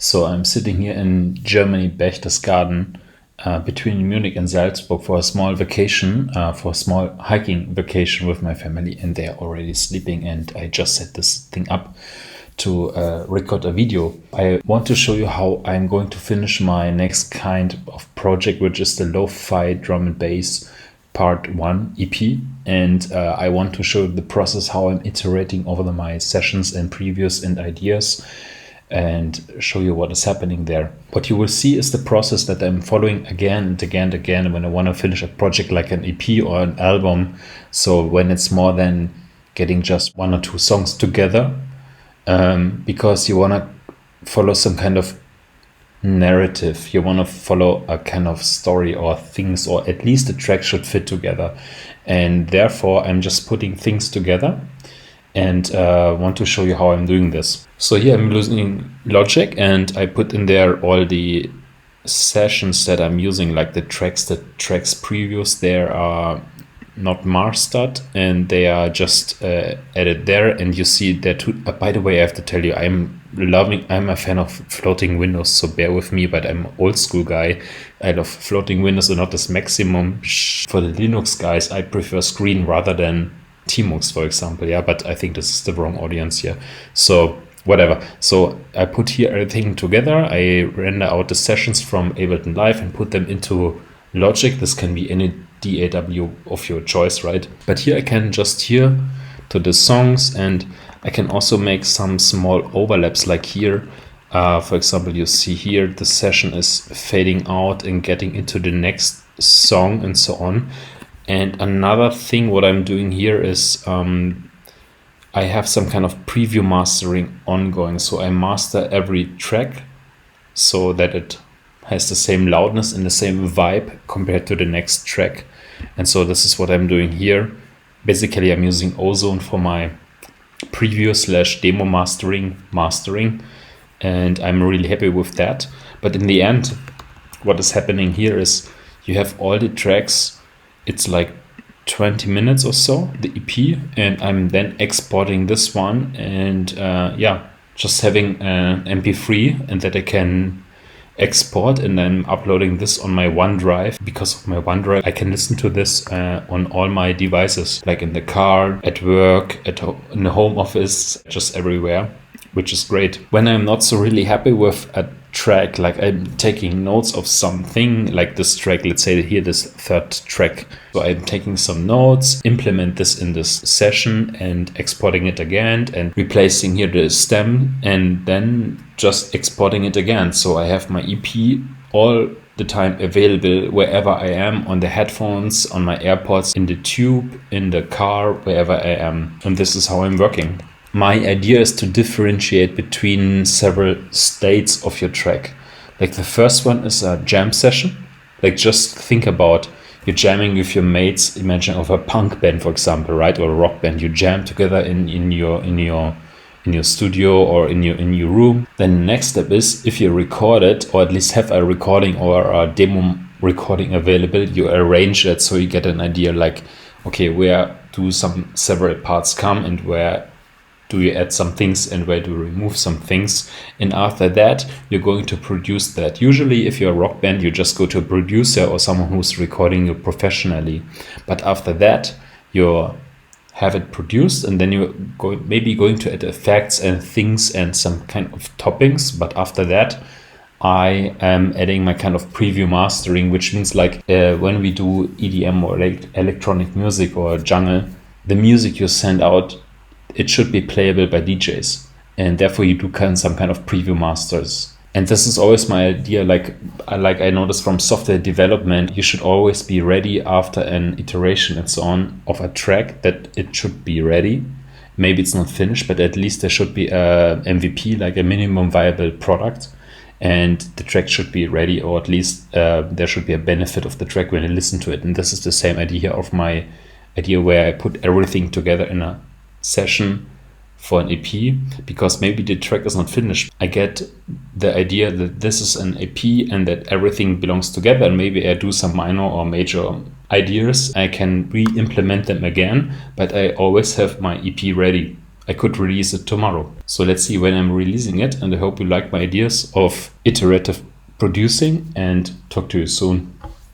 So I'm sitting here in Germany, Berchtesgaden, between Munich and Salzburg for a small vacation, for a small hiking vacation with my family, and they're already sleeping. And I just set this thing up to record a video. I want to show you how I'm going to finish my next kind of project, which is the lo-fi drum and bass part 1 EP. And I want to show the process, how I'm iterating over my sessions and previews and ideas, and show you what is happening there. What you will see is the process that I'm following again and again and again when I want to finish a project like an EP or an album. So when it's more than getting just 1 or 2 songs together, because you want to follow some kind of narrative, you want to follow a kind of story or things, or at least the track should fit together. And therefore I'm just putting things together and want to show you how I'm doing this. So here I'm using Logic, and I put in there all the sessions that I'm using, like the tracks previews. There are not mastered and they are just added there, and you see that by the way, I have to tell you, I'm a fan of floating windows, so bear with me, but I'm an old school guy. I love floating windows and not this maximum. For the Linux guys, I prefer screen rather than Tmux, for example. Yeah, but I think this is the wrong audience here, so whatever. So I put here everything together. I render out the sessions from Ableton Live and put them into Logic. This can be any DAW of your choice, right? But here I can just hear to the songs, and I can also make some small overlaps, like here. For example, you see here the session is fading out and getting into the next song and so on. And another thing what I'm doing here is I have some kind of preview mastering ongoing. So I master every track so that it has the same loudness and the same vibe compared to the next track. And so this is what I'm doing here. Basically, I'm using Ozone for my preview / demo mastering, and I'm really happy with that. But in the end, what is happening here is you have all the tracks. It's like 20 minutes or so, the EP, and I'm then exporting this one, and just having an MP3, and that I can export, and then uploading this on my OneDrive. Because of my OneDrive, I can listen to this on all my devices, like in the car, at work, in the home office, just everywhere, which is great. When I'm not so really happy with a track, like I'm taking notes of something, like this track, let's say here, this third track. So I'm taking some notes, implement this in this session and exporting it again, and replacing here the stem, and then just exporting it again. So I have my EP all the time available wherever I am, on the headphones, on my AirPods, in the tube, in the car, wherever I am. And this is how I'm working. My idea is to differentiate between several states of your track. Like the first one is a jam session. Like just think about you're jamming with your mates. Imagine of a punk band, for example, right, or a rock band. You jam together in your studio or in your room. Then the next step is, if you record it, or at least have a recording or a demo recording available, you arrange it so you get an idea, like, okay, where do several parts come, and where do you add some things, and where do you remove some things. And after that, you're going to produce that. Usually, if you're a rock band, you just go to a producer or someone who's recording you professionally. But after that, you have it produced, and then you're maybe going to add effects and things and some kind of toppings. But after that, I am adding my kind of preview mastering, which means like when we do EDM or electronic music or jungle, the music you send out, it should be playable by DJs, and therefore you do some kind of preview masters. And this is always my idea. Like I noticed from software development, you should always be ready after an iteration and so on of a track, that it should be ready. Maybe it's not finished, but at least there should be a MVP, like a minimum viable product, and the track should be ready, or at least there should be a benefit of the track when you listen to it. And this is the same idea of my idea, where I put everything together in a session for an EP, because maybe the track is not finished. I get the idea that this is an EP and that everything belongs together, and maybe I do some minor or major ideas. I can re-implement them again, but I always have my EP ready. I could release it tomorrow. So let's see when I'm releasing it, and I hope you like my ideas of iterative producing, and talk to you soon.